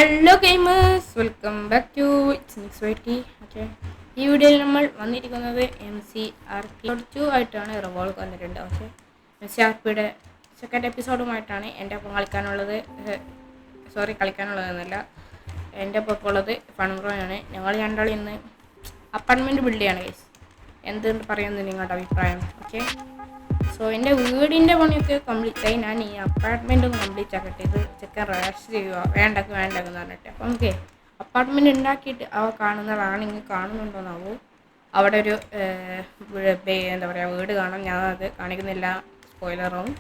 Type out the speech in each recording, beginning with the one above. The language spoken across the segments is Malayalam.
Hello gamers, welcome back to it's. Okay, ഈ വീഡിയോയിൽ നമ്മൾ വന്നിരിക്കുന്നത് MCRP2 ആയിട്ടാണ്. റിവോൾവ് വന്നിട്ടുണ്ട്. ഓക്കെ, MCRPയുടെ സെക്കൻഡ് എപ്പിസോഡുമായിട്ടാണ് എൻ്റെ ഒപ്പം കളിക്കാനുള്ളതെന്നല്ല, എൻ്റെ ഒപ്പം ഉള്ളത് ഫൺബ്രോയാണ്. ഞങ്ങൾ രണ്ടാളും ഇന്ന് അപ്പാർട്ട്മെൻറ്റ് ബിൽഡ് ചെയ്യാണ് ഗൈസ്. എന്ത് പറയുന്നത് നിങ്ങളുടെ അഭിപ്രായം? ഓക്കെ, സോ എൻ്റെ വീടിൻ്റെ പണിയൊക്കെ കംപ്ലീറ്റ് ആയി. ഞാൻ ഈ അപ്പാർട്ട്മെൻറ്റ് ഒന്ന് കംപ്ലീറ്റ് ആക്കട്ടെ. ഇത് ചെക്കൻ റാഷ് ചെയ്യുക വേണ്ടെന്ന് പറഞ്ഞിട്ട്. അപ്പം നമുക്ക് അപ്പാർട്ട്മെൻറ്റ് ഉണ്ടാക്കിയിട്ട് കാണുന്നതാണെങ്കിൽ കാണുന്നുണ്ടോന്നാവോ. അവിടെ ഒരു എന്താ പറയുക വീട് കാണാം. ഞാൻ അത് കാണിക്കുന്നില്ല, സ്പോയിലറാവും.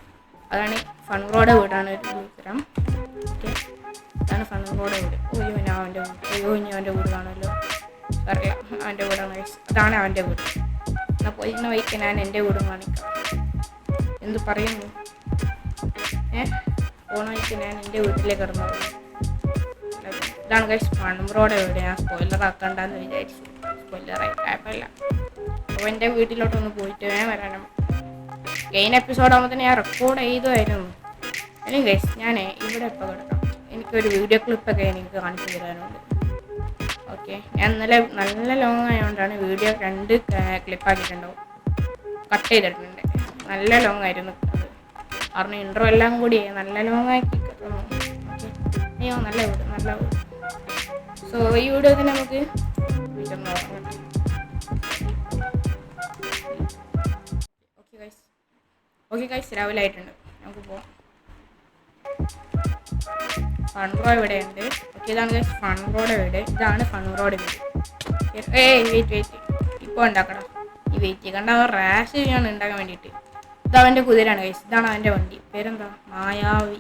അതാണ് ഫൺബ്രോയുടെ വീടാണ്. ഒരു ഉത്തരം. ഓക്കെ, അതാണ് ഫൺബ്രോയുടെ വീട്. ഞാൻ അവൻ്റെ വീട് കാണുമല്ലോ. അറിയാം, അവൻ്റെ വീടാണ്. അതാണ് അവൻ്റെ വീട്. എന്നാൽ പോയി വൈക്ക് ഞാൻ എൻ്റെ വീടും കാണിക്കാം. എന്ത് പറയുന്നു? ഓണായിട്ട് ഞാൻ എൻ്റെ വീട്ടിലേക്ക് ഇറങ്ങുന്നത്. ഇതാണ് ഗൈസ് ഫൺബ്രോയുടെ വീട്. ഞാൻ സ്പോയിലർ ആക്കണ്ടെന്ന് വിചാരിച്ചു. സ്പോയിലറായി കുഴപ്പമില്ല. അപ്പോൾ എൻ്റെ വീട്ടിലോട്ടൊന്ന് പോയിട്ട് വേഗം വരാനും. കഴിഞ്ഞ എപ്പിസോഡാകുമ്പോൾ തന്നെ ഞാൻ റെക്കോർഡ് ചെയ്തുമായിരുന്നു. അല്ലെങ്കിൽ ഗൈസ് ഞാൻ ഇവിടെ ഇപ്പോൾ കിടക്കാം. എനിക്കൊരു വീഡിയോ ക്ലിപ്പൊക്കെ എനിക്ക് കാണിച്ചു തരാനുണ്ട്. ഓക്കെ, ഞാൻ ഇന്നലെ നല്ല ലോങ് ആയതുകൊണ്ടാണ് വീഡിയോ 2 ക്ലിപ്പാക്കിയിട്ടുണ്ടാവും. കട്ട് ചെയ്തിട്ടുണ്ട്. നല്ല ലോങ് ആയിരുന്നു അത്. കാരണം ഇൻട്രോ എല്ലാം കൂടി നല്ല ലോങ് ആക്കി. അയ്യോ, നല്ല വീട്. സോ ഈ വീഡിയോ തന്നെ നമുക്ക് ഓക്കെ ഗൈസ്, രാവിലെ ആയിട്ടുണ്ട്. നമുക്ക് പോവാം. ഫൺബ്രോ ഇവിടെയുണ്ട്. ഓക്കെ, ഇതാണ് ഗൈസ് ഫൺബ്രോയുടെ വീട്. ഇതാണ് ഫൺബ്രോയുടെ വീട്. വെയിറ്റ് ഇപ്പോൾ ഉണ്ടാക്കണം. ഈ വെയിറ്റ് കണ്ട റാഷ് ചെയ്യാണ് ഉണ്ടാക്കാൻ വേണ്ടിയിട്ട്. ഇത് അവൻ്റെ കുതിരയാണ് ഗൈസ്. ഇതാണ് അവൻ്റെ വണ്ടി. പേരെന്താ? മായാവി.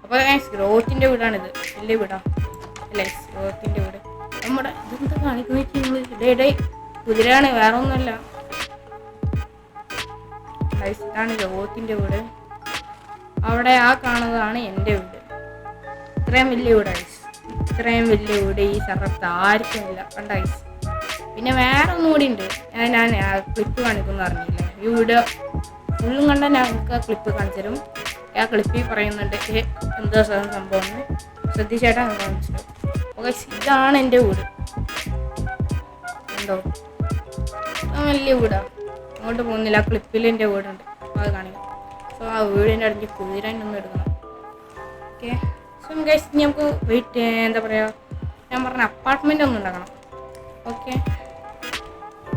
അപ്പോൾ ഗൈസ് ഗ്രോത്തിൻ്റെ വീടാണിത്. വലിയ വീടാ അല്ലേ? ഗ്രോത്തിൻ്റെ വീട്. നമ്മുടെ ഇതെന്താ കാണിക്കുന്ന ഡേ കുതിരയാണ്, വേറെ ഒന്നുമല്ല ഗൈസ്. ഇതാണ് ഗ്രോത്തിൻ്റെ വീട്. അവിടെ ആ കാണുന്നതാണ് എൻ്റെ വീട്. ഇത്രയും വലിയ വീട് ഗൈസ്. ഇത്രയും വലിയ വീട് ഈ സ്ഥലത്ത് ആർക്കും ഇല്ല. കണ്ട ഗൈസ്. പിന്നെ വേറെ ഒന്നും കൂടി ഉണ്ട്. ഞാൻ ക്ലിപ്പ് കാണിക്കുമെന്ന് അറിഞ്ഞില്ലേ. ഈ വീഡിയോ ഫുള്ളും കണ്ടാൽ ഞങ്ങൾക്ക് ആ ക്ലിപ്പ് കാണിച്ചു തരും. ആ ക്ലിപ്പിൽ പറയുന്നുണ്ട് എന്തോ സംഭവം ശ്രദ്ധിച്ചേട്ടാ കാണിച്ചു. ഓക്കെ, ഇതാണ് എൻ്റെ വീട്. എന്തോ വലിയ വീടാണ്. അങ്ങോട്ട് പോകുന്നില്ല. ആ ക്ലിപ്പിൽ എൻ്റെ വീടുണ്ട്. അത് കാണിക്കാം. സോ ആ വീടിൻ്റെ അടുത്ത് കുതിരനൊന്നും എടുക്കണം. ഓക്കെ, സോ ഗൈസ് നമുക്ക് വെയിറ്റ് എന്താ പറയുക, ഞാൻ പറഞ്ഞ അപ്പാർട്ട്മെൻ്റ് ഒന്നും ഉണ്ടാക്കണം. ഓക്കെ,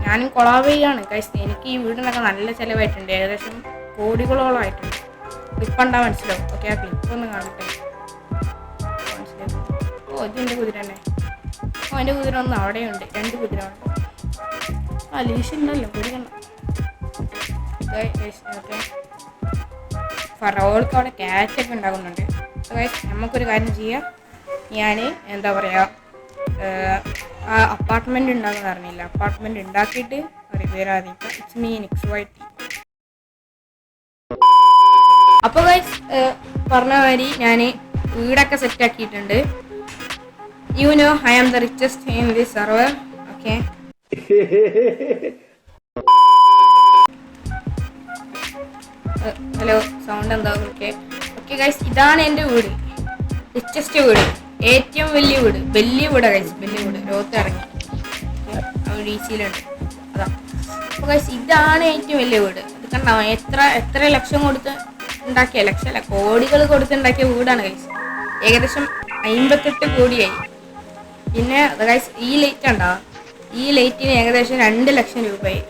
ഞാനും കൊളാബ് ചെയ്യാണ് ഗൈസ്. എനിക്ക് ഈ വീടിനൊക്കെ നല്ല ചിലവായിട്ടുണ്ട്. ഏകദേശം കോടികളോളം ആയിട്ടുണ്ട്. ക്ലിപ്പ് ഉണ്ടാ മനസ്സിലാവും. ഓക്കെ, ആ ക്ലിപ്പ് ഒന്ന് കാണട്ടെ. മനസ്സിലാവും. ഓ, ഇതെൻ്റെ കുതിര തന്നെ. എൻ്റെ കുതിര ഒന്ന് അവിടെയുണ്ട്. 2 കുതിര ഉണ്ട്. ആ ലീഷ് ഉണ്ടല്ലോ, കുടിക്കണം. ഓക്കെ, ഫറോൾക്ക് അവിടെ ക്യാറ്റൊക്കെ ഉണ്ടാകുന്നുണ്ട്. സോ ഗൈസ് നമുക്കൊരു കാര്യം ചെയ്യാം. ഞാൻ എന്താ പറയുക, ആ അപ്പാർട്ട്മെൻറ്റ് ഉണ്ടാകുമെന്ന് അറിഞ്ഞില്ല. അപ്പാർട്ട്മെൻറ്റ് ഉണ്ടാക്കിയിട്ട് റിവ്യൂരാതിരിക്കാം. It's me XYT. അപ്പോൾ ഗൈസ് പറഞ്ഞ മാതിരി ഞാൻ വീടൊക്കെ സെറ്റ് ആക്കിയിട്ടുണ്ട്. You know I am the richest in this server. Okay, hello, sound എന്താ? ഓക്കെ ഗൈസ്, ഇതാണ് എൻ്റെ വീട്. റിച്ചസ്റ്റ് വീട്, ഏറ്റവും വലിയ വീടാ ഗൈസ്. വലിയ വീട് ലോകത്ത് ഇറങ്ങി DCയിലുണ്ട്. അതാ. അപ്പോൾ ഗൈസ് ഇതാണ് ഏറ്റവും വലിയ വീട്. ഇത് കണ്ടോ? എത്ര ലക്ഷം കൊടുത്ത് ഉണ്ടാക്കിയ, ലക്ഷമല്ല കോടികൾ കൊടുത്തുണ്ടാക്കിയ വീടാണ് ഗൈസ്. ഏകദേശം 58 കോടിയായി. പിന്നെ ഗൈസ് ഈ ലൈറ്റ് ഉണ്ടോ? ഈ ലൈറ്റിന് ഏകദേശം 2 ലക്ഷം രൂപയായി.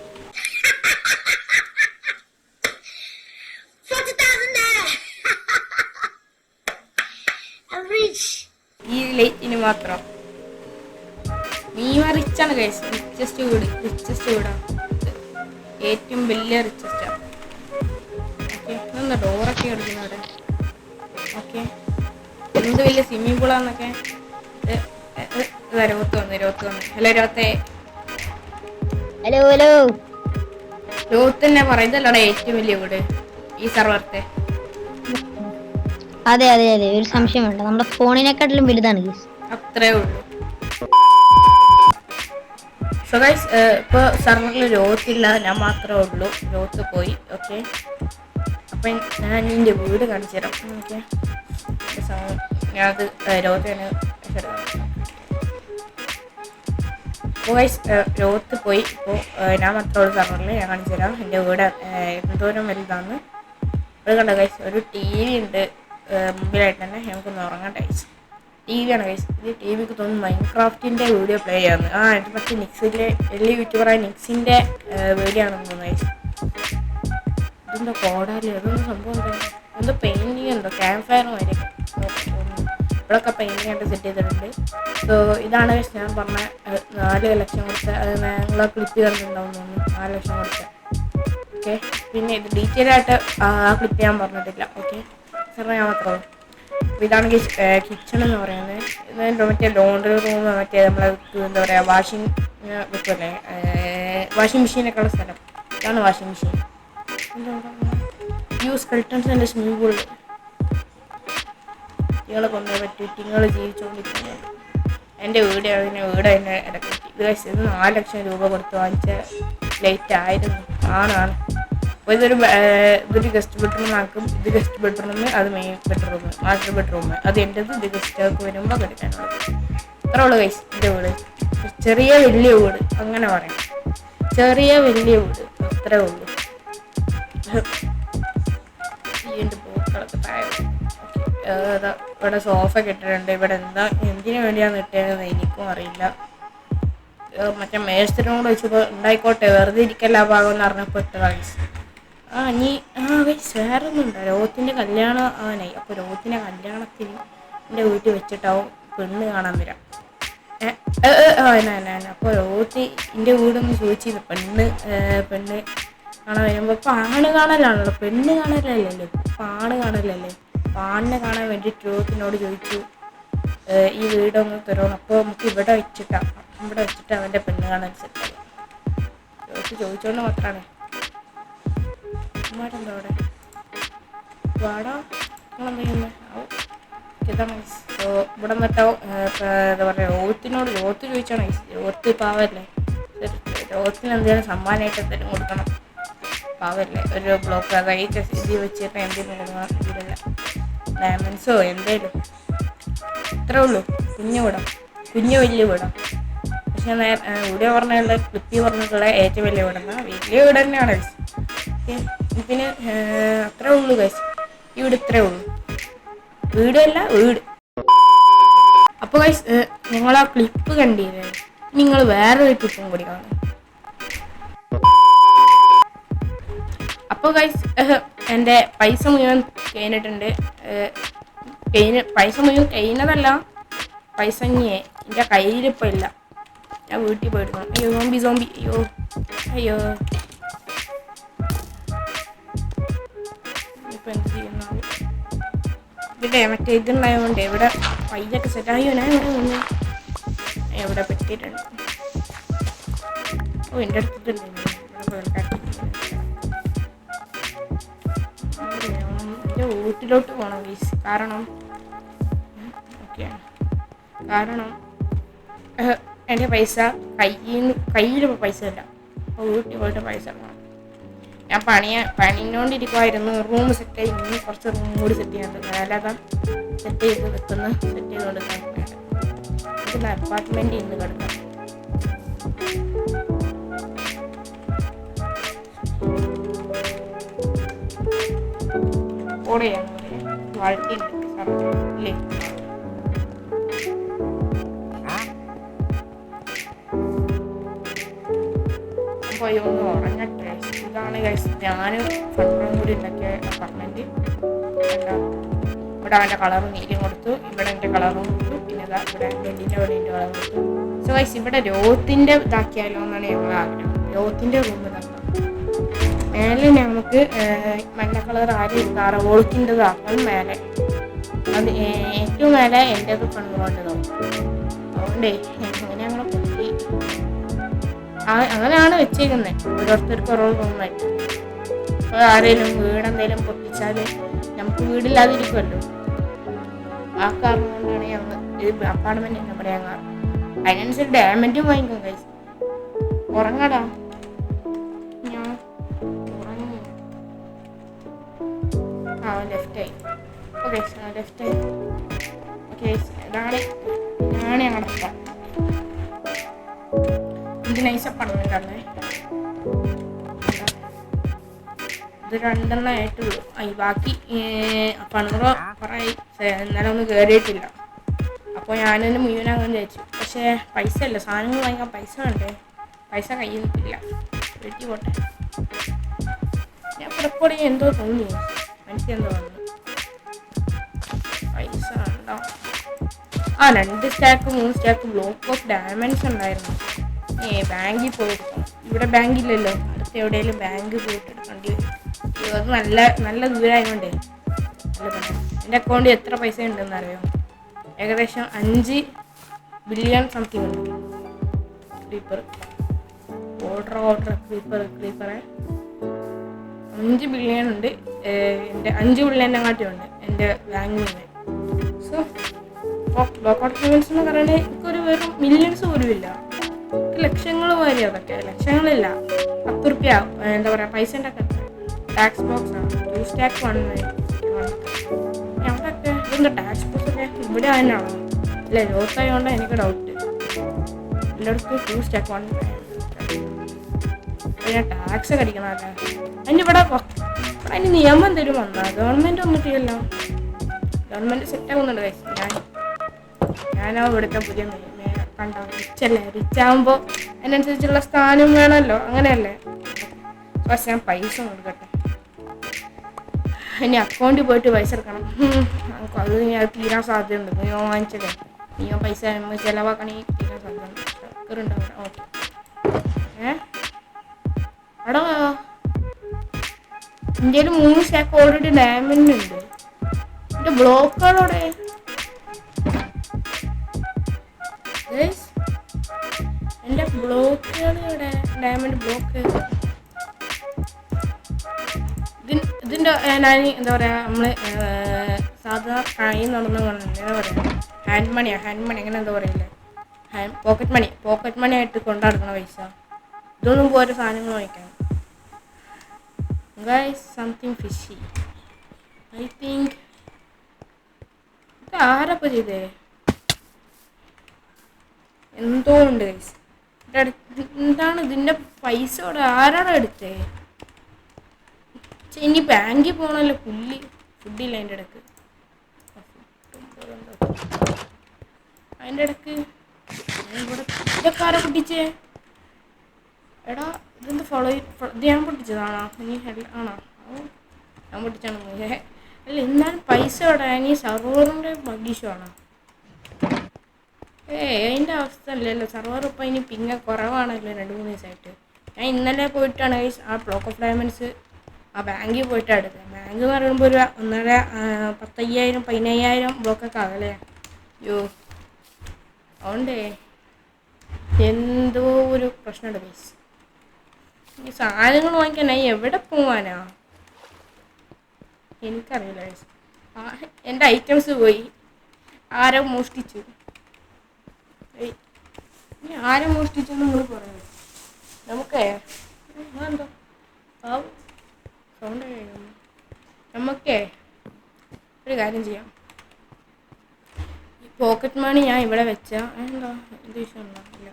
ഈ ലൈറ്റിന് മാത്രം. റിച്ചാണ് ഗൈസ്. റിച്ചസ്റ്റ് വീടാണ്. ഏറ്റവും വലിയ റിച്ചസ്റ്റാണ്. ഓക്കെ, ഇതൊന്ന് ഡോറൊക്കെ എടുക്കുന്നു അവിടെ. ഓക്കെ, എന്ത് വലിയ സ്വിമ്മിംഗ് പൂളാന്നൊക്കെ. രോത്ത് വന്നു. ഹലോ രോത്തെ. ഹലോ രോത്ത് തന്നെ പറയുന്നല്ലോടെ ഏറ്റവും വലിയ വീട് ഈ സർവറത്തെ. അതെ, ഒരു സംശയം വേണ്ട. നമ്മുടെ ഫോണിനെക്കാട്ടിലും വലുതാണ്. അത്രേ ഉള്ളൂ. സോ ഗൈസ് ഇപ്പോൾ സർവറിൽ രോത്തില്ല, ഞാൻ മാത്രമേ ഉള്ളൂ. രോത്ത് പോയി. ഓക്കെ, അപ്പം ഞാൻ എൻ്റെ വീട് കാണിച്ചു തരാം. ഓക്കെ, ഞാനത് രോഗത്തിന് അപ്പോൾ രോഗത്ത് പോയി. ഇപ്പോൾ ഞാൻ മാത്രമുള്ള സർവറിൽ ഞാൻ കാണിച്ചു തരാം എൻ്റെ വീട് എന്തോരം വലുതാന്ന്. അത് കണ്ട ഗൈസ്, ഒരു ടി വി ഉണ്ട് മുമ്പിലായിട്ട് തന്നെ. നമുക്കൊന്ന് ഉറങ്ങാം ഗൈസ്. ടി വി ആണ് ഗൈസ്. ഇത് ടി വിക്ക് തോന്നുന്നു മൈൻക്രാഫ്റ്റിൻ്റെ വീഡിയോ പ്ലേ ചെയ്യാമെന്ന്. ഇത് പക്ഷേ നിക്സിൻ്റെ വലിയ യൂട്യൂബറായ നിക്സിൻ്റെ വീഡിയോ ആണെന്ന് തോന്നുന്നു ഗൈസ്. ഇതെന്തോ കോടാലി, അതൊന്നും സംഭവം എന്തോ പെയിൻറ്റിങ് ഉണ്ടോ, ക്യാമ്പ് ഫയറും ആയിരിക്കും. ഇവിടെയൊക്കെ പെയിൻറ്റിങ് ആയിട്ട് സെറ്റ് ചെയ്തിട്ടുണ്ട്. സോ ഇതാണ് ഗൈസ് ഞാൻ പറഞ്ഞ 4 ലക്ഷം കൊടുത്ത്. അത് ഞങ്ങളെ ക്ലിപ്പ് കണ്ടിട്ടുണ്ടാവും തോന്നുന്നു, 4 ലക്ഷം കൊടുത്ത്. ഓക്കെ, പിന്നെ ഇത് ഡീറ്റെയിൽ ആയിട്ട് ക്ലിപ്പ് ചെയ്യാൻ പറഞ്ഞിട്ടില്ല. ഓക്കെ, സാറിന് ഞാൻ മാത്രമേ. അപ്പോൾ ഇതാണ് കിച്ചൺ എന്ന് പറയുന്നത്. ഇത് മറ്റേ ലോണ്ടറി റൂം, മറ്റേ നമ്മളെ എന്താ പറയുക വാഷിംഗ് വെക്കുമല്ലേ, വാഷിംഗ് മെഷീനൊക്കെ ഉള്ള സ്ഥലം. ഇതാണ് വാഷിംഗ് മെഷീൻ. യൂസ് കൾട്ടൻസിൻ്റെ സ്വിമ്മിംഗ് പൂളിൽ നിങ്ങൾ കൊണ്ടേ പറ്റി നിങ്ങൾ ജീവിച്ചുകൊണ്ടിരിക്കുന്നത്. എൻ്റെ വീട് അതിൻ്റെ ഇടയ്ക്ക് ഇത് 4 ലക്ഷം രൂപ കൊടുത്ത് വാങ്ങിച്ച ലൈറ്റ് ആയിരുന്നു. ആണ്. അപ്പോൾ ഇതൊരു ഗസ്റ്റ് ബെഡ്റൂം ആക്കും. ഇത് ഗസ്റ്റ് ബെഡ്റൂം, അത് മെയിൻ ബെഡ്റൂം, മാസ്റ്റർ ബെഡ്റൂം. അത് എൻ്റെത്. ഇത് ഗസ്റ്റൊക്കെ വരുമ്പോൾ കിടക്കാനുള്ളത്. അത്രേ ഉള്ളൂ ഗൈസ് എൻ്റെ വീട്. ചെറിയ വലിയ വീട് അങ്ങനെ പറയാം. ചെറിയ വലിയ വീട് അത്രേ ഉള്ളൂ. എൻ്റെ പൂക്കളൊക്കെ താഴെ. ഇവിടെ സോഫ കെട്ടിട്ടുണ്ട്. ഇവിടെ എന്തിനു വേണ്ടിയാണ് ഇട്ടേക്കുന്നത് എനിക്കും അറിയില്ല. മറ്റേ മേസ്തിനോട് വെച്ചപ്പോൾ ഉണ്ടായിക്കോട്ടെ വെറുതെ ഇരിക്കല്ല ഭാഗം എന്ന് പറഞ്ഞപ്പോൾ ഇട്ട ഗൈസ്. ഗൈസ് വേറെ ഒന്നുണ്ട്. രോഗത്തിൻ്റെ കല്യാണം ആവാനായി. അപ്പോൾ രോഗത്തിൻ്റെ കല്യാണത്തിന് എൻ്റെ വീട്ടിൽ വെച്ചിട്ടാവും പെണ്ണ് കാണാൻ വരാം. അപ്പോൾ രോഗത്തി എൻ്റെ വീടൊന്ന് ചോദിച്ചിരുന്നു പെണ്ണ് കാണാൻ വരുമ്പോൾ. ഇപ്പോൾ ആണ് കാണലാണല്ലോ, പെണ്ണ് കാണലല്ലല്ലോ, ഇപ്പോൾ ആണ് കാണലല്ലേ. അപ്പോൾ ആണിനെ കാണാൻ വേണ്ടിയിട്ട് രോഗത്തിനോട് ചോദിച്ചു ഈ വീടൊന്ന് തരുമോ. അപ്പോൾ നമുക്ക് ഇവിടെ വെച്ചിട്ട് അവൻ്റെ പെണ്ണ് കാണാൻ സെറ്റായി. ചോദിച്ചോണ്ട് മാത്രമാണ്. അമ്മമാരെന്താ അവിടെ വാടാ നിങ്ങളെന്താ ചെയ്യുന്നത്? ഇതാണ് സോ ഇവിടെ നിന്നിട്ടോ എന്താ പറയുക രോഗത്ത് ചോദിച്ചാണ്. രോഗത്ത് പാവല്ലേ, രോഗത്തിന് എന്തെങ്കിലും സമ്മാനമായിട്ട് എന്തെങ്കിലും കൊടുക്കണം. പാവല്ലേ, ഒരു ബ്ലോക്ക് അതായത് ഇത് വെച്ചിട്ട് എന്തെങ്കിലും കൊടുക്കണം. ഇതില്ല ഡയമണ്ട്സോ എന്തേലും. ഇത്രേ ഉള്ളൂ. കുഞ്ഞു വലിയ വീടാണ്. പക്ഷെ വീഡിയോ പറഞ്ഞുള്ള ക്ലിപ്പി പറഞ്ഞിട്ടുള്ള ഏറ്റവും വലിയ വീടാണ്. വലിയ വീട് തന്നെയാണ് ഗൈസ്. പിന്നെ അത്രേ ഉള്ളൂ ഗൈസ്. ഈ വീട് ഇത്രേ ഉള്ളൂ. വീടല്ല വീട്. അപ്പോൾ ഗൈസ് നിങ്ങൾ ആ ക്ലിപ്പ് കണ്ടില്ലേ, നിങ്ങൾ വേറൊരു ക്ലിപ്പും കൂടി കാണും. അപ്പോൾ ഗൈസ് എൻ്റെ പൈസ മുഴുവൻ കഴിഞ്ഞിട്ടുണ്ട്. പൈസ മുഴുവൻ കഴിഞ്ഞതല്ല, പൈസ ഇനിയേ എൻ്റെ കയ്യിലിപ്പോൾ ഇല്ല. ഞാൻ വീട്ടിൽ പോയിരുന്നു. സോംബി അയ്യോ ഇപ്പം എന്ത് ചെയ്യുന്ന ഇവിടെ മറ്റേ ഇതുണ്ടായതുകൊണ്ട് ഇവിടെ പൈസൊക്കെ സെറ്റ്. അയ്യോ ഞാൻ ഇവിടെ നിന്ന് എവിടെ പറ്റിയിട്ടുണ്ട്. എൻ്റെ അടുത്തിട്ടുണ്ട്. എൻ്റെ വീട്ടിലോട്ട് പോകണം ഗൈസ്. കാരണം എൻ്റെ പൈസ കയ്യിലിപ്പോൾ പൈസ ഇല്ല. അപ്പോൾ വീട്ടിൽ പോയിട്ട് പൈസ ഇടണം. ഞാൻ പണിഞ്ഞോണ്ടിരിക്കുമായിരുന്നു. റൂം സെറ്റ് ആയി. ഇനി കുറച്ച് റൂം കൂടി സെറ്റ് ചെയ്യാനുണ്ട്. അല്ലാതെ സെറ്റ് ചെയ്തുകൊണ്ട് ഇത് അപ്പാർട്ട്മെൻറ്റിൽ ഇന്ന് കിടക്കാം. ഓടെയാണ് വാഴ്ത്തിണ്ട് ഇല്ലേ. പോയി ഒന്ന് ഉറങ്ങട്ടെ. ഇതാണ് ഗൈസ് ഞാൻ ഫണ്ടും കൂടി ഉണ്ടാക്കിയ അപ്പാർട്ട്മെൻറ്റ്. ഇവിടെ അവൻ്റെ കളർ നീലും കൊടുത്തു, ഇവിടെ എൻ്റെ കളറും കൊടുത്തു, പിന്നെ ഇവിടെ ബെഡിൻ്റെ വെളിൻ്റെ കളർ കൊടുത്തു. സോ ഗൈസ് ഇവിടെ രോഗത്തിൻ്റെ ഇതാക്കിയാലോ എന്നാണ് ഞങ്ങൾ ആഗ്രഹം. രോഗത്തിൻ്റെ റൂം ഇതാക്കാം. മേലെ നമുക്ക് മഞ്ഞ കളർ വോൾക്കിൻ്റെതാക്കണം. മേലെ അത് ഏറ്റവും മേലെ എൻ്റെത് പണിതുകൊണ്ടതാവും. അതുകൊണ്ടേ അങ്ങനെ ഞങ്ങളെ പൊട്ടി അങ്ങനെയാണ് വെച്ചേക്കുന്നത്. ഓരോരുത്തർക്ക് ഓരോ റൂമായിട്ട്. അപ്പോൾ ആരെങ്കിലും വീടെന്തെങ്കിലും പൊട്ടിച്ചാൽ നമുക്ക് വീടില്ലാതിരിക്കുമല്ലോ. ആ കാരണം കൊണ്ടാണ് ഞങ്ങൾ ഇത് അപ്പാർട്ട്മെൻറ്റ് തന്നെ പറയാൻ കാരണം. അതിനനുസരിച്ച് ഡാമേജും വാങ്ങിക്കും കൈസ്. ഉറങ്ങടാ, ഞാൻ ഉറങ്ങി. ആ ലെഫ്റ്റായി. ഓക്കെ ലെഫ്റ്റായി. ഓക്കെ ഇതാണ് ഞങ്ങളുടെ സ്ഥലം. ഇത് നൈസ് അപ്പാർട്ട്മെൻ്റ്. ഇത് 2 ആയിട്ടുള്ളൂ. ബാക്കി പണിറ കുറേ ഇന്നലെ ഒന്നും കയറിയിട്ടില്ല. അപ്പോൾ ഞാനൊന്ന് മുഴുവനാകാൻ വിചാരിച്ചു. പക്ഷേ പൈസ അല്ല, സാധനങ്ങൾ വാങ്ങിക്കാൻ പൈസ വേണ്ടേ? പൈസ കയ്യിൽ നിൽക്കില്ല. വീട്ടിൽ പോട്ടെ. ഞാൻ പുറപ്പെടുക എന്തോ തോന്നി, എനിക്കെന്തോ തോന്നുന്നു പൈസ ഉണ്ടോ. 2 stack 3 stack block of diamonds ഉണ്ടായിരുന്നു. ബാങ്കിൽ പോയെടുക്കണം. ഇവിടെ ബാങ്കില്ലല്ലോ, അടുത്ത് എവിടെയെങ്കിലും ബാങ്ക് പോയിട്ട് എടുക്കേണ്ടി വരും. അത് നല്ല ദൂരമായതുകൊണ്ടേ നല്ല പണം. എൻ്റെ അക്കൗണ്ടിൽ എത്ര പൈസ ഉണ്ടെന്ന് അറിയാം? ഏകദേശം 5 ബില്യൺ സംതിങ് ഉണ്ട്. ക്രീപ്പർ ഓർഡർ ക്രീപ്പറെ 5 ബില്യൺ ഉണ്ട്. എൻ്റെ 5 ബില്യൻ്റെ കാട്ടിയുണ്ട് എൻ്റെ ബാങ്കിൽ നിന്ന്. സോ ബ്ലോക്ക് ഔട്ട് പേയ്മെൻറ്റ്സ് എന്ന് പറയുന്നത് എനിക്കൊരു വെറും മില്യൺസ് പോലും ഇല്ല. ലക്ഷങ്ങൾ വരെ, അതൊക്കെ ലക്ഷങ്ങളില്ല. 10 റുപ്യ എന്താ പറയുക പൈസൻ്റെ ഒക്കെ ടാക്സ് ബോക്സ് ആണ്. 2 സ്റ്റാക്ക് 1 അവിടെയൊക്കെ ഇതിൻ്റെ ടാക്സ് ബോക്സ് ഒക്കെ ഇവിടെ തന്നെയാണോ? അല്ലേ ലോസായതുകൊണ്ട് എനിക്ക് ഡൗട്ട്. എല്ലായിടത്തും 2 സ്റ്റാക്ക് 1 ഞാൻ ടാക്സ് കടിക്കണമല്ലേ. അതിനിവിടെ അതിന് നിയമം തരും വന്നാൽ ഗവൺമെൻറ് വന്നിട്ടില്ലല്ലോ. ഗവൺമെൻറ് സെറ്റാകുന്നുണ്ട് കഴിച്ചു. ഞാനോ ഇവിടുത്തെ പുതിയ കണ്ടോ റിച്ചല്ലേ. റിച്ചാകുമ്പോൾ അതിനനുസരിച്ചുള്ള സ്ഥാനം വേണമല്ലോ, അങ്ങനെയല്ലേ. പക്ഷെ ഞാൻ പൈസ കൊടുക്കട്ടെ. ഇനി അക്കൗണ്ടിൽ പോയിട്ട് പൈസ എടുക്കണം. അത് ഞാൻ തീരാൻ സാധ്യതയുണ്ട്. നീയോ വാങ്ങിച്ചല്ലേ, നീയോ പൈസ ചിലവാക്കണമെങ്കിൽ തീരാൻ സാധ്യതയുണ്ട്. ഉണ്ടാവില്ല. ഓക്കെ എടാ ഇന്ത്യയിൽ 3 സ്റ്റാക്ക് ഓൾറെഡി ഡയമണ്ട് ഉണ്ട്. എൻ്റെ ബ്ലോക്കുകളോടെ എൻ്റെ ബ്ലോക്കുകളുടെ ഡയമണ്ട് ബ്ലോക്ക് ഇതിൻ്റെ ഞാൻ എന്താ പറയുക, നമ്മൾ സാധാ കൈ നടന്നു എന്താ പറയുക ഹാൻഡ് മണി അങ്ങനെ എന്താ പറയില്ലേ, പോക്കറ്റ് മണി ആയിട്ട് കൊണ്ടുനടക്കണ പൈസ. ഇതൊന്നും പോരെ സാധനങ്ങൾ വാങ്ങിക്കാൻ. Guys something fishy I think. ഇത് ആരപ്പോൾ ചെയ്തേ? എന്തോ ഉണ്ട് ഗൈസ്. എന്താണ് ഇതിൻ്റെ പൈസ ഇവിടെ ആരാണ് എടുത്തേ? ഇനി ബാങ്കിൽ പോകണമല്ലോ. ഫുഡില്ല അതിൻ്റെ ഇടക്ക്. അതിൻ്റെ ഇടക്ക് ഇവിടെ ഇതൊക്കെ ആരാ പൊട്ടിച്ചേ? എടാ ഇതെന്ത് ഇത് ഞാൻ പൊട്ടിച്ചതാണോ? ഇനി ആണോ? ഞാൻ പൊട്ടിച്ചാണ്. അല്ല എന്നാലും പൈസ ഇവിടെ ഇനി സർവറിൻ്റെ ബഗ്ഗീഷാണോ? അതിൻ്റെ അവസ്ഥ അല്ലല്ലോ. സർവർ ഇപ്പം ഇനി പിങ്ങ കുറവാണല്ലോ 2-3 ദിവസമായിട്ട്. ഞാൻ ഇന്നലെ പോയിട്ടാണ് ആ ബ്ലോക്ക് ഓഫ് ഡയമണ്ട്സ് ആ ബാങ്കിൽ പോയിട്ടാണ് എടുത്തത്. ബാങ്ക് എന്ന് പറയുമ്പോൾ ഒരു 10,000 15,000 ബ്ലോക്കൊക്കെ ആകല്ലേ. അയ്യോ അതുകൊണ്ടേ എന്തോ ഒരു പ്രശ്നമുണ്ട് ഗൈസ്. ഈ സാധനങ്ങൾ വാങ്ങിക്കാനായി എവിടെ പോവാനാ എനിക്കറിയില്ല ഗൈസ്. എൻ്റെ ഐറ്റംസ് പോയി. ആരോ മോഷ്ടിച്ചു. ഇനി ആരെ മോഷ്ടിച്ചെന്ന് നിങ്ങൾ പറയുന്നത്? നമുക്കേ എന്തോ സൗണ്ട് നമുക്കേ ഒരു കാര്യം ചെയ്യാം. ഈ പോക്കറ്റ് മണി ഞാൻ ഇവിടെ വെച്ചാൽ എന്താ എന്ത് വിഷയം ഉണ്ടാവില്ല.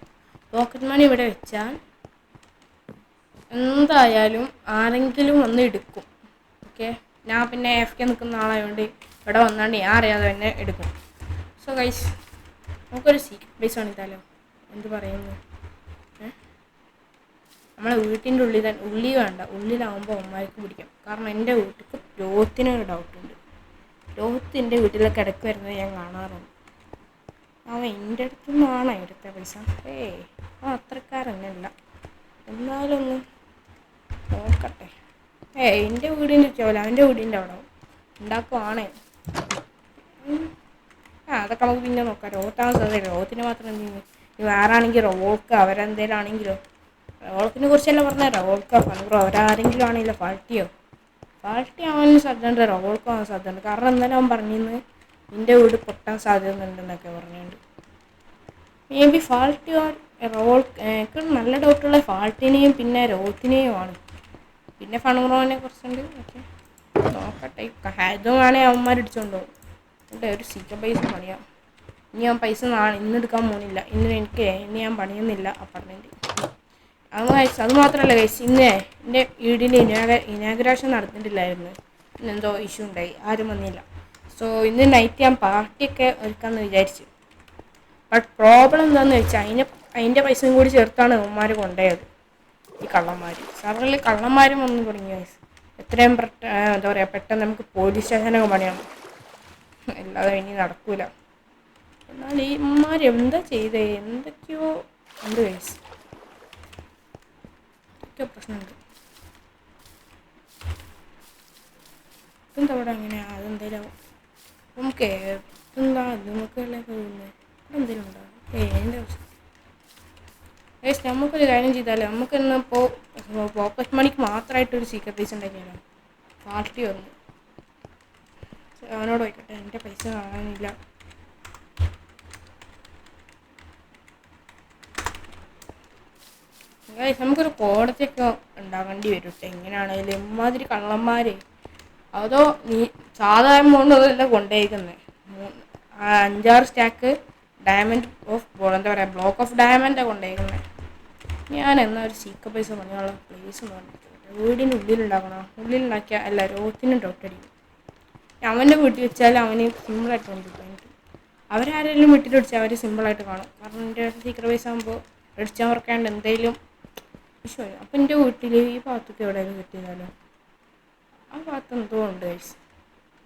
പോക്കറ്റ് മണി ഇവിടെ വെച്ചാൽ എന്തായാലും ആരെങ്കിലും വന്ന് എടുക്കും. ഓക്കെ, ഞാൻ പിന്നെ AFK നിൽക്കുന്ന ആളായതുകൊണ്ട് ഇവിടെ വന്നാണ്ട് ഞാൻ അറിയാതെ തന്നെ എടുക്കും. സോ ഗൈസ് നമുക്കൊരു സീക്രട്ട് ബേസ് പണിതാലോ? എന്ത് പറയുന്നു? നമ്മളെ വീട്ടിൻ്റെ ഉള്ളി വേണ്ട, ഉള്ളിലാവുമ്പോൾ അമ്മമാർക്ക് പിടിക്കും. കാരണം എൻ്റെ വീട്ടിൽ രോഹത്തിനൊരു ഡൗട്ടുണ്ട്. രോഹത്തിൻ്റെ വീട്ടിലൊക്കെ ഇടയ്ക്ക് വരുന്നത് ഞാൻ കാണാറുണ്ട്. അവൻ എൻ്റെ അടുത്തു നിന്നാണോ എടുത്ത പൈസ? അവൻ അത്രക്കാരനല്ല. എന്നാലും ഒന്ന് നോക്കട്ടെ. എൻ്റെ വീടിൻ്റെ ചോല അവൻ്റെ വീടിൻ്റെ അവിടെ ഉണ്ടാക്കുവാണേ. അതൊക്കെ നമുക്ക് പിന്നെ നോക്കാം. രോഹത്താൻ സാധ്യത. രോഹത്തിന് മാത്രം എന്തെങ്കിലും ഇനി വേറെ ആണെങ്കിൽ റോൾക്ക് അവരെന്തേലും ആണെങ്കിലോ, റോൾക്കിനെ കുറിച്ചല്ല പറഞ്ഞാൽ റോൾക്കോ പണിറോ അവരാരെങ്കിലും ആണെങ്കിലോ ഫാൾട്ടി ആവാനും സാധ്യതയുണ്ട്, റോൾക്കോ ആവാൻ സാധ്യതയുണ്ട്. കാരണം എന്നാലും അവൻ പറഞ്ഞിരുന്നു നിൻ്റെ വീട് പൊട്ടാൻ സാധ്യത ഉണ്ടെന്നൊക്കെ പറഞ്ഞുകൊണ്ട്. മേ ബി ഫാൾട്ടി എനിക്ക് നല്ല ഡൗട്ടുള്ള ഫാൾട്ടിനെയും പിന്നെ രോഹത്തിനെയും ആണ്. പിന്നെ ഫണുറോനെ കുറിച്ചുണ്ട്. ഓക്കെ ഇതും വേണേൽ അവന്മാർ അടിച്ചോണ്ട് പോകും. എന്നിട്ട് ഒരു സീക്രട്ട് പൈസ പണിയാം. ഇനി ഞാൻ പൈസ ഇന്ന് എടുക്കാൻ പോകുന്നില്ല. ഇന്ന് ഞാൻ പണിയുന്നില്ല അപ്പാർട്ട്മെൻറ്റ്. അത് മാത്രമല്ല ഗൈസ്, ഇന്ന് എൻ്റെ വീടിൻ്റെ ഇനാഗുറേഷൻ നടന്നിട്ടില്ലായിരുന്നു. ഇന്നെന്തോ ഇഷ്യൂ ഉണ്ടായി, ആരും വന്നില്ല. സോ ഇന്ന് നൈറ്റ് ഞാൻ പാർട്ടിയൊക്കെ ഒരുക്കാമെന്ന് വിചാരിച്ചു. ബട്ട് പ്രോബ്ലം എന്താണെന്ന് വെച്ചാൽ അതിൻ്റെ പൈസയും കൂടി ചേർത്താണ് അവന്മാർ കൊണ്ടുപോയത്, ഈ കള്ളന്മാർ. സർവറിൽ കള്ളന്മാരും വന്നു തുടങ്ങി ഗൈസ്. എത്രയും എന്താ പറയുക, പെട്ടെന്ന് നമുക്ക് പോലീസ് സ്റ്റേഷനൊക്കെ പണിയണം, അല്ലാതെ ഇനി നടക്കൂല. എന്നാൽ ഈ അമ്മമാർ എന്താ ചെയ്തേ, എന്തൊക്കെയോ ഉണ്ട് ഗൈസ്, എന്തൊക്കെയോ പ്രശ്നമുണ്ട്. എന്താ അവിടെ അങ്ങനെ അതെന്തെങ്കിലും നമുക്ക് എന്താ നമുക്ക് പോകുന്നത് എന്തെങ്കിലും ഉണ്ടാവും. എൻ്റെ പ്രശ്നം ഗൈസ്, നമുക്കൊരു കാര്യം ചെയ്താലോ, നമുക്കിന്നിപ്പോൾ പോക്കറ്റ് മണിക്ക് മാത്രമായിട്ടൊരു സീക്രട്ട് പൈസ ഉണ്ടാക്കിയാലോ. പാർട്ടി വന്നു അവനോട് പോയിക്കട്ടെ, എൻ്റെ പൈസ കാണാനില്ല. ഗൈസ്, നമുക്കൊരു കോടതിയൊക്കെ ഉണ്ടാകേണ്ടി വരും കേട്ടോ. എങ്ങനെയാണെങ്കിലും ഇമ്മാതിരി കള്ളന്മാർ. അതോ നീ സാധാരണ കൊണ്ടല്ല കൊണ്ടുപോയിരിക്കുന്നത്, 5-6 സ്റ്റാക്ക് ഡയമണ്ട് എന്താ പറയുക, ബ്ലോക്ക് ഓഫ് ഡയമണ്ടാണ് കൊണ്ടുപോയിരിക്കുന്നത്. ഞാൻ എന്നാൽ ഒരു സീക്രട്ട് പൈസ പണിയുള്ള പ്ലേസ് എന്ന് പറഞ്ഞിട്ട് വീടിൻ്റെ ഉള്ളിലുണ്ടാക്കണം. ഉള്ളിലുണ്ടാക്കിയാൽ അല്ല രോത്തിനും ഡോട്ടടിക്കും. അവൻ്റെ വീട്ടിൽ വെച്ചാൽ അവന് സിമ്പിളായിട്ട് കൊണ്ടുപോകും. അവരാരെങ്കിലും വീട്ടിൽ വെച്ചാൽ അവർ സിമ്പിളായിട്ട് കാണും. കാരണം എൻ്റെ സീക്രട്ട് പൈസ ആകുമ്പോൾ അടിച്ചാൽ മറക്കാണ്ട് എന്തെങ്കിലും ഇഷ്യൂ ആയി. അപ്പം എൻ്റെ വീട്ടിൽ ഈ ഭാഗത്തൊക്കെ എവിടെയെങ്കിലും കിട്ടിയാലോ, ആ ഭാഗത്ത് എന്തോ ഉണ്ട് ഗൈസ്,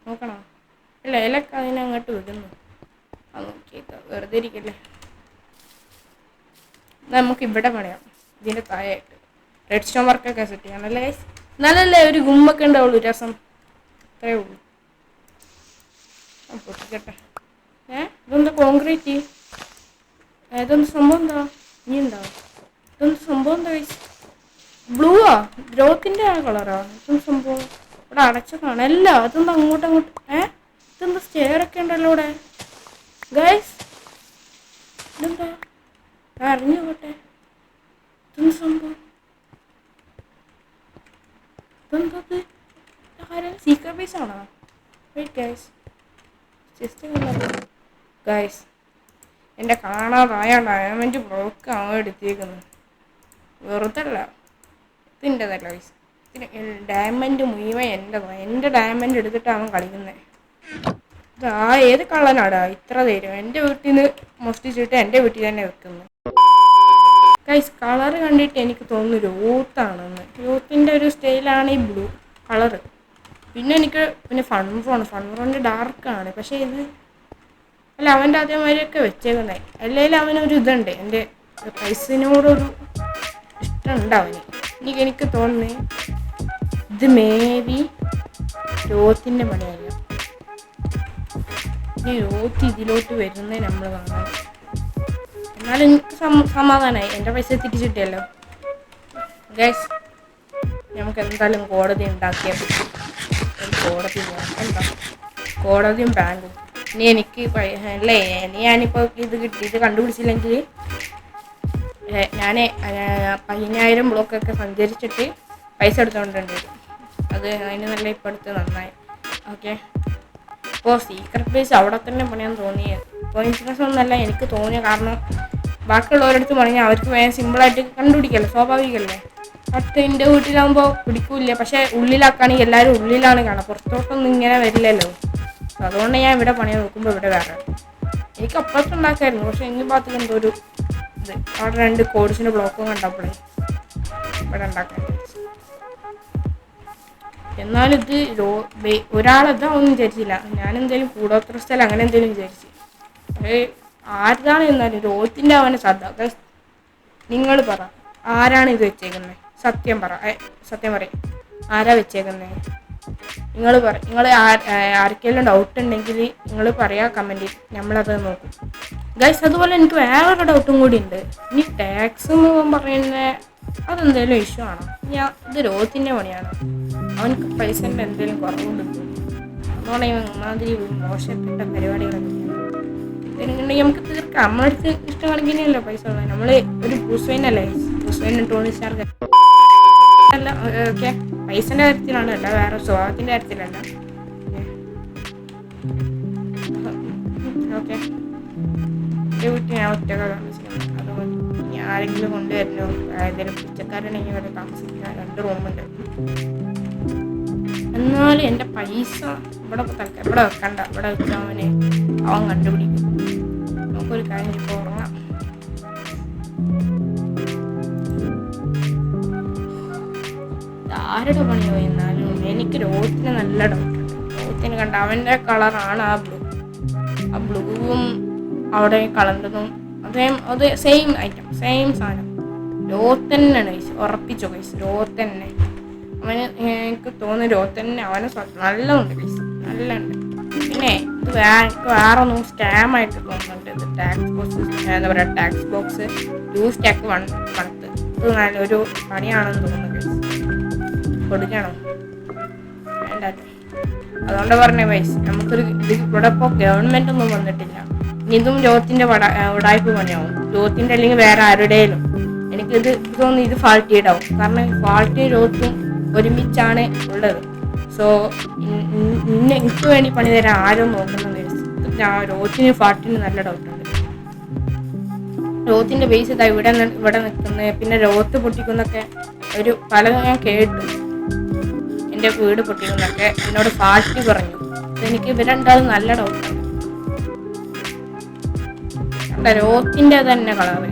നോക്കണം. അല്ല ഇലക്കെ അതിനങ്ങോട്ട് വിടുന്നു, അത് നോക്കിയേക്കാം, വെറുതെ ഇരിക്കല്ലേ. നമുക്ക് ഇവിടെ പണിയാം, ഇതിൻ്റെ താഴെയായിട്ട് റെഡ് സ്റ്റോൺ വർക്കൊക്കെ സെറ്റ് ചെയ്യണം അല്ലേ ഗൈസ്. നല്ലല്ലേ ഒരു ഗുമ്മൊക്കെ ഉണ്ടാവുള്ളൂ, രസം അത്രയേ ഉള്ളൂ. പൊട്ടിക്കട്ടെ. ഇതെന്താ കോൺക്രീറ്റ്, ഇതൊന്ന് സംഭവം എന്താ ഇനി ഉണ്ടാവും, ഇതൊന്ന് സംഭവം എന്താ ഗൈസ്, ബ്ലൂവാ, ഗ്രോത്തിൻ്റെ ആ കളറാ, ഇതൊന്ന് സംഭവം ഇവിടെ അടച്ചതാണ്. അല്ല അതെന്താ അങ്ങോട്ട് ഇതെന്താ സ്റ്റെയറൊക്കെ ഉണ്ടല്ലോ ഇവിടെ ഗൈസ്. ഇതെന്താ അറിഞ്ഞു പോട്ടെ, ഇതൊന്ന് സംഭവം, ഇതെന്തത് സീക്രട്ട് പൈസ ആണോ? വെയിറ്റ് ഗൈസ്, ഗൈസ് എൻ്റെ കാണാതായ ഡയമണ്ട് ബ്ലോക്കാണ് എടുത്തേക്കുന്നത്, വെറുതെ അല്ല, ഇതിൻ്റെതല്ല ഗൈസ്. ഡയമണ്ട് മുഴുവൻ എൻ്റെ ഡയമണ്ട് എടുത്തിട്ടാണ് കളിക്കുന്നത്. ഇതാ ഏത് കള്ളനാടാ ഇത്ര തരും, എൻ്റെ വീട്ടിൽ നിന്ന് മോഷ്ടിച്ചിട്ട് എൻ്റെ വീട്ടിൽ തന്നെ വെക്കുന്നു ഗൈസ്. കളറ് കണ്ടിട്ട് എനിക്ക് തോന്നുന്നു രോത്താണെന്ന്, രോത്തിൻ്റെ ഒരു സ്റ്റൈലാണ് ഈ ബ്ലൂ കളറ്. പിന്നെ ഫൺറോണിൻ്റെ ഡാർക്കാണ്, പക്ഷേ ഇത് അല്ല അവൻ്റെ അതേമാതിരിയൊക്കെ വെച്ചേക്കുന്നത്. അല്ലെങ്കിൽ അവനൊരു ഇതുണ്ട്, എൻ്റെ പൈസനോടൊരു ഇഷ്ടമുണ്ട് അവന്. എനിക്ക് തോന്നുന്നത് ഇത് മേബി രോത്തിൻ്റെ പണിയായിരിക്കും. ഇനി രോത്ത് ഇതിലോട്ട് വരുന്നത് നമ്മൾ കാണാം. എന്നാലും എനിക്ക് സമാധാനമായി, എൻ്റെ പൈസ തിരിച്ചിട്ടല്ലോ ഗൈസ്. നമുക്ക് എന്തായാലും കോടതി ഉണ്ടാക്കിയാൽ പറ്റും. കോടതി എന്താ, കോടതിയും ബാങ്കും. ഇനി എനിക്ക് അല്ലേ, ഞാനിപ്പോൾ ഇത് കണ്ടുപിടിച്ചില്ലെങ്കിൽ ഞാൻ 10,000 ബ്ലോക്കൊക്കെ സഞ്ചരിച്ചിട്ട് പൈസ എടുത്തുകൊണ്ടുണ്ട്. അത് അതിന് നല്ല ഇപ്പം എടുത്ത് നന്നായി. ഓക്കെ, അപ്പോൾ സീക്രട്ട് പ്ലേസ് അവിടെ തന്നെ പണിയാൻ തോന്നിയത് കോയിൻസിഡൻസ് ഒന്നല്ല, എനിക്ക് തോന്നിയ കാരണം ബാക്കിയുള്ളവരടുത്ത് പറഞ്ഞാൽ അവർക്ക് വേഗം സിമ്പിളായിട്ട് കണ്ടുപിടിക്കല്ലോ, സ്വാഭാവികമല്ലേ. അടുത്ത് എൻ്റെ വീട്ടിലാകുമ്പോൾ പിടിക്കൂല, പക്ഷേ ഉള്ളിലാക്കുകയാണെങ്കിൽ എല്ലാവരും ഉള്ളിലാണ് കാണുക, പുറത്തോട്ടൊന്നും ഇങ്ങനെ വരില്ലല്ലോ. അതുകൊണ്ട് ഞാൻ ഇവിടെ പണി നോക്കുമ്പോൾ ഇവിടെ വേറെ എനിക്ക് അപ്പുറത്തുണ്ടാക്കായിരുന്നു, പക്ഷേ എൻ്റെ ഭാഗത്തേക്ക് എന്തോ ഒരു ഇത് അവിടെ 2 കോഡ്സിൻ്റെ ബ്ലോക്കും കണ്ടപ്പോഴേ ഇവിടെ ഉണ്ടാക്കാൻ. എന്നാലിത് ഒരാളെന്താണെന്ന് വിചാരിച്ചില്ല, ഞാനെന്തെങ്കിലും കൂടോത്ര സ്ഥലം അങ്ങനെ എന്തെങ്കിലും വിചാരിച്ചു. ആരാണ് എന്നാലും രോത്തിൻ്റെ അവനെ ശ്രദ്ധ. നിങ്ങൾ പറ, ആരാണ് ഇത് വെച്ചേക്കുന്നത്? സത്യം പറയും, ആരാ വെച്ചേക്കുന്നത്? നിങ്ങൾ ആർക്കെങ്കിലും ഡൗട്ട് ഉണ്ടെങ്കിൽ നിങ്ങൾ പറയാ കമൻറ്റിൽ, നമ്മളത് നോക്കും ഗൈസ്. അതുപോലെ എനിക്ക് വേറൊരു ഡൗട്ടും കൂടി ഉണ്ട്. ഇനി ടാക്സ് എന്ന് പറയുന്ന അതെന്തെങ്കിലും ഇഷ്യൂ ആണോ? ഇത് രോത്തിൻ്റെ പണിയാണോ? അവനക്ക് പൈസൻ്റെ എന്തെങ്കിലും കുറവുണ്ട് അതുകൊണ്ട് മാതിരി മോശപ്പെട്ട പരിപാടികളൊക്കെ ഉണ്ടെങ്കിൽ നമുക്ക് തീർക്കാം. നമ്മളടുത്ത് ഇഷ്ടം കണക്കിനല്ലോ പൈസ ഉള്ളത്. നമ്മൾ ഒരു ബ്രൂസ്വൈനല്ലേ, ബ്രൂസ്വൈനും ടോണി സ്റ്റാർക്ക് അല്ല. ഓക്കെ, പൈസൻ്റെ കാര്യത്തിലാണ്, അല്ല വേറെ സ്വഭാവത്തിൻ്റെ കാര്യത്തിലല്ല. ഓക്കെ, എൻ്റെ വീട്ടിൽ ഞാൻ ഒറ്റക്കാണ് താമസിക്കുന്നത്. അതുകൊണ്ട് ഇനി ആരെങ്കിലും കൊണ്ടുവരണോ, ഏതെങ്കിലും പിച്ചക്കാരനെങ്കിൽ വരെ താമസിക്കാൻ 2 റൂമുണ്ട്. എന്നാലും എൻ്റെ പൈസ ഇവിടെ തൽക്കാലം ഇവിടെ വെക്കണ്ട, ഇവിടെ വെച്ചാൽ അവൻ കണ്ടുപിടിക്കും. നമുക്കൊരു കാര്യം ഇപ്പോൾ ഉറങ്ങാം. ആരുടെ പണിയോ എന്നാലും എനിക്ക് രോഗത്തിന് നല്ല ഡൗട്ടുണ്ട്. രോഗത്തിന് കണ്ട അവൻ്റെ കളറാണ് ആ ബ്ലൂവും അവിടെ കളണ്ടതും അത് സെയിം ഐറ്റം, സെയിം സാധനം. രോത്തന്നെയാണ് കൈസ്, ഉറപ്പിച്ചോ കൈസ്, രോത്തന്നെ. അവന് എനിക്ക് തോന്നുന്നു രോത്തന്നെ അവനെ നല്ലതുണ്ട് കൈസ്, നല്ലുണ്ട്. പിന്നെ ഇത് വേറെ ഒന്നും സ്കാം ആയിട്ട് തോന്നുന്നുണ്ട്. ഇത് ടാക്സ് ബോക്സ് 2 stack 1 month. ഇത് നല്ലൊരു പണിയാണെന്ന് തോന്നുന്നു കൈസ്. കൊടുക്കണം വേണ്ട, അതുകൊണ്ട് പറഞ്ഞ പൈസ നമുക്കൊരു ഇത് ഇവിടെ ഇപ്പോൾ ഗവൺമെന്റ് ഒന്നും വന്നിട്ടില്ല. ഇതും രോഗത്തിന്റെ ഉടായ്പ പണിയാവും, രോഗത്തിന്റെ അല്ലെങ്കിൽ വേറെ ആരുടെയും. എനിക്കിത് തോന്നുന്നു ഇത് ഫാൾട്ടിയുടെ ആവും, കാരണം ഫാൾട്ടി രോഗത്തും ഒരുമിച്ചാണ് ഉള്ളത്. സോ എനിക്ക് വേണ്ടി പണി തരാൻ ആരും നോക്കുന്നത് രോഗത്തിന് ഫാൾട്ടിന് നല്ല ഡൗട്ടുണ്ട്. രോഗത്തിന്റെ ബേസ് ഇതാ ഇവിടെ നിൽക്കുന്നത്. പിന്നെ രോഗത്ത് പൊട്ടിക്കുന്നൊക്കെ പലതും ഞാൻ കേട്ടു. എൻ്റെ വീട് പൊട്ടിക്കുന്നൊക്കെ എന്നോട് ഫാൾട്ടി പറഞ്ഞു. എനിക്ക് ഇവരുണ്ടാകും നല്ല ഡൗട്ടാണ്. രോഗത്തിന്റെ തന്നെ കളറ്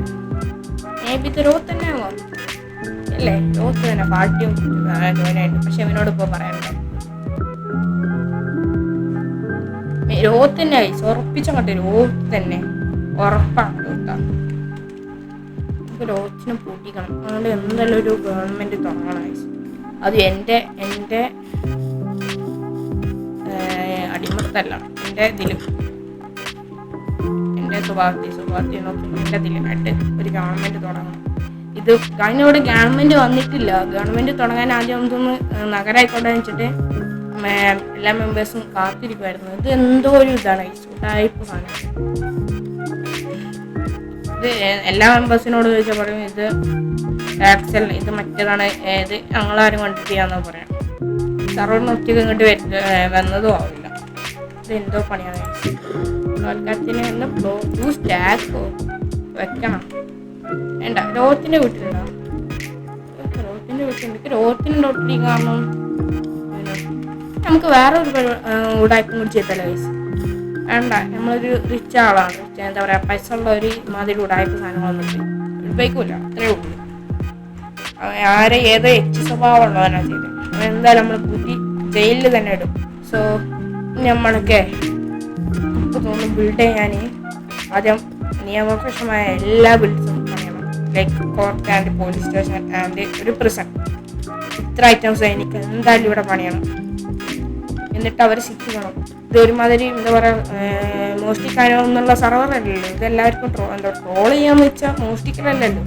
ഇത് രോഗത്ത് തന്നെ ആവോ അല്ലേ? രോഗത്ത് തന്നെ ഫാൾട്ടിയും ജോയിനായിട്ട്. പക്ഷെ ഇവനോട് ഇപ്പോൾ പറയാനുണ്ടോ രോഗത്ത് തന്നെ ആയി ഉറപ്പിച്ചോട്ടെ, രോഗത്ത് തന്നെ ഉറപ്പാണ്. നമുക്ക് രോഗത്തിനും പൂട്ടിക്കണം. അതുകൊണ്ട് എന്തായാലും ഒരു ഗവൺമെന്റ് തുടങ്ങണം. അത് എൻ്റെ അടിമത്തല്ല, എൻ്റെ ഇതിലും എൻ്റെ സ്വഭാവത്തെ നോക്കി എൻ്റെ ഇതിലുമായിട്ട് ഒരു ഗവൺമെന്റ് തുടങ്ങണം. ഇത് അതിനോട് ഗവൺമെന്റ് വന്നിട്ടില്ല. ഗവൺമെന്റ് തുടങ്ങാൻ ആദ്യം ഒന്ന് നഗരമായിക്കോട്ടെ വെച്ചിട്ട് എല്ലാ മെമ്പേഴ്സും കാത്തിരിക്കുമായിരുന്നു. ഇത് എന്തോ ഒരു ഇതാണ് ടൈപ്പ് സാധനം. ഇത് എല്ലാ മെമ്പേഴ്സിനോട് ചോദിച്ചാൽ പറയും ഇത് ടാക്സൽ, ഇത് മറ്റേതാണ്, ഇത് ഞങ്ങളാരും കണ്ടിട്ടില്ലാന്ന് പറയാം. സർവറിന് ഒറ്റയ്ക്ക് ഇങ്ങോട്ട് വന്നതും ആവില്ല. ഇത് എന്തോ പണിയാണ്. ആൾക്കാരത്തിന് തന്നെ 2 stack വെക്കണം. വേണ്ട, രോഗത്തിന്റെ വീട്ടിലുണ്ടോ? രോഗത്തിന്റെ വീട്ടിലുണ്ട്. എനിക്ക് രോഗത്തിന് ഡോക്ടറി കാരണം നമുക്ക് വേറെ ഒരു ഉടായ്പും കൂടി ചെയ്തല്ലോ വയസ്സ്. വേണ്ട, നമ്മളൊരു റിച്ച് ആളാണ്. എന്താ പറയുക, പൈസ ഉള്ള ഒരു മാതിരി ഉടായ്പ സാധനങ്ങളൊന്നും ഉപയോഗിക്കൂല. അത്രേ ഉള്ളൂ. ഏതോ സ്വഭാവം ഉള്ളവനാ ചെയ്തത്. എന്തായാലും നമ്മൾ കൂട്ടി ജയിലിൽ തന്നെ ഇടും. സോ നമ്മളൊക്കെ നമുക്ക് തോന്നുന്നു ബിൽഡ് ചെയ്യാൻ ആദ്യം നിയമപരമായ എല്ലാ ബിൽഡ്സും പണിയണം. Like court and police station and ഒരു പ്രിസൺ. ഇത്ര ഐറ്റംസ് എനിക്ക് എന്തായാലും ഇവിടെ പണിയണം. എന്നിട്ട് അവർ ശിക്ഷിക്കണം. ഇത് ഒരുമാതിരി എന്താ പറയുക, മോഷ്ടിക്കാനോ എന്നുള്ള സർവർ അല്ലല്ലോ. ഇത് എല്ലാവർക്കും ട്രോൾ ചെയ്യാന്ന് വെച്ചാൽ മോഷ്ടിക്കലല്ലല്ലോ.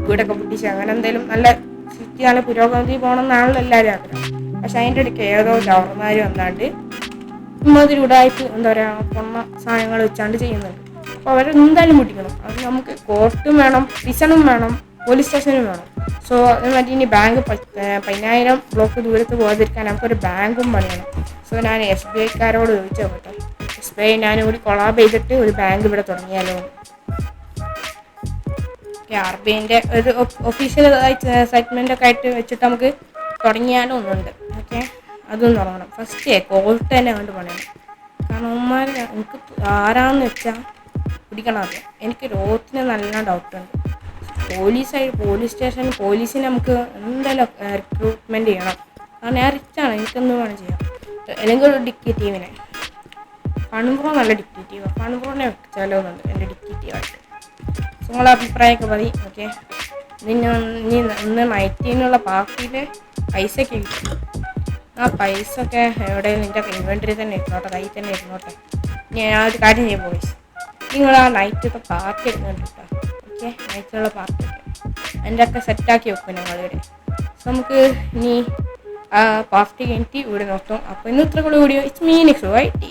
വീടൊക്കെ പൊട്ടിച്ച് അങ്ങനെ എന്തെങ്കിലും നല്ല പുരോഗതി പോകണമെന്നാണല്ലോ എല്ലാവരും ആഗ്രഹം. പക്ഷെ അതിൻ്റെ ഇടയ്ക്ക് ഏതോ ചവർമാർ വന്നാണ്ട് ഇമാതിരി ഉടായ്പ് എന്താ പറയുക പൊണ്ണ സാധനങ്ങൾ വെച്ചാണ്ട് ചെയ്യുന്നുണ്ട്. അപ്പോൾ അവരെന്തായാലും പൊട്ടിക്കണം. അത് നമുക്ക് കോർട്ടും വേണം, പ്രിസണും വേണം, പോലീസ് സ്റ്റേഷനും വേണം. സോ അതേമാതിരി ഇനി ബാങ്ക് 10,000 ബ്ലോക്ക് ദൂരത്ത് പോകാതിരിക്കാൻ നമുക്കൊരു ബാങ്കും പണിയണം. സോ ഞാൻ SBI കാരോട് ചോദിച്ചു നോക്കട്ടെ. SBI ഞാനും കൂടി കൊളാബ് ചെയ്തിട്ട് ഒരു ബാങ്ക് ഇവിടെ തുടങ്ങിയാലോ? RBIൻ്റെ ഒരു ഒഫീഷ്യൽ സെഗ്മെൻ്റ് ഒക്കെ ആയിട്ട് വെച്ചിട്ട് നമുക്ക് തുടങ്ങിയാലും ഒന്നുണ്ട്. ഓക്കെ, അതും തുടങ്ങണം. ഫസ്റ്റ് കോർട്ട് തന്നെ കണ്ട് പണിയണം. കാരണം ഉമ്മാർ എനിക്ക് ആരാന്ന് വെച്ചാൽ പിടിക്കണം. അറിയാം. എനിക്ക് രോഗത്തിന് നല്ല ഡൗട്ടുണ്ട്. പോലീസ് സ്റ്റേഷൻ പോലീസിന് നമുക്ക് എന്തായാലും റിക്രൂട്ട്മെൻറ്റ് ചെയ്യണം. കാരണം ഞാൻ റിച്ചാണ്, എനിക്കൊന്നും വേണം ചെയ്യാം. അല്ലെങ്കിൽ ഒരു ഡിക്റ്റേറ്റീവിനെ, ഫൺബ്രോ നല്ല ഡിക്റ്റേറ്റീവാണ്. ഫൺബ്രോനെ വെച്ചാലോന്നുണ്ട് എൻ്റെ ഡിക്റ്റേറ്റീവായിട്ട്. നിങ്ങളുടെ അഭിപ്രായമൊക്കെ മതി. ഓക്കെ, ഇന്ന് നൈറ്റിനുള്ള പാർട്ടിയിലെ പൈസയൊക്കെ കിട്ടും. ആ പൈസ ഒക്കെ എവിടെയും നിൻ്റെ ഇൻവെൻറ്ററി തന്നെ ഇരുന്നോട്ടെ, കയ്യിൽ തന്നെ ഇരുന്നോട്ടെ. ഞാൻ ഒരു കാര്യം ചെയ്യാൻ പോയി, നിങ്ങൾ ആ നൈറ്റത്തെ പാർട്ടി എടുക്കുന്നുണ്ട് കേട്ടോ. ഓക്കെ, നൈറ്റിലുള്ള പാർട്ടിയൊക്കെ അതിൻ്റെ ഒക്കെ സെറ്റാക്കി വെക്കും ഞങ്ങളിവിടെ. സോ നമുക്ക് ഇനി ആ പാർട്ടി കഴിഞ്ഞിട്ട് ഇവിടെ നോക്കാം. അപ്പോൾ ഇന്ന് ഇത്ര കൂടി വീഡിയോ. It's me next.